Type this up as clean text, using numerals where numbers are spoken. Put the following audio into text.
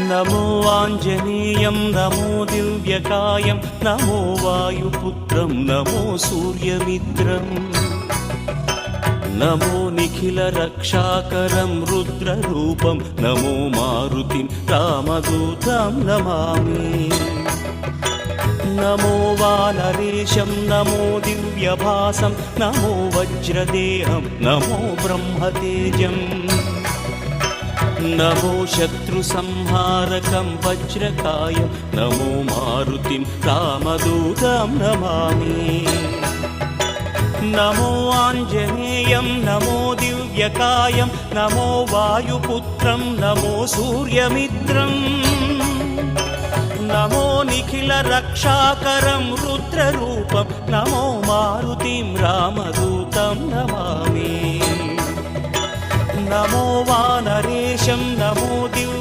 నమో ఆంజనేయం నమో దివ్యకాయం నమో వాయుపుత్రం నమో సూర్యమిత్రం నమో నిఖిల రక్షాకరం రుద్రరూపం నమో మారుతిం రామదూతం నమామి నమో వానరేశం నమో దివ్యభాసం నమో వజ్రదేహం నమో బ్రహ్మతేజం నమో శత్రు సంహారకం వజ్రకాయం నమో మారుతిం రామదూతం నమామి నమో ఆంజనేయం నమో దివ్యకాయం నమో వాయుపుత్రం నమో సూర్యమిత్రం నమో నిఖిల రక్షాకరం రుద్రరూపం నమో మారుతిం రామదూతం నమామి నమో వానరేశం నమో దివ్య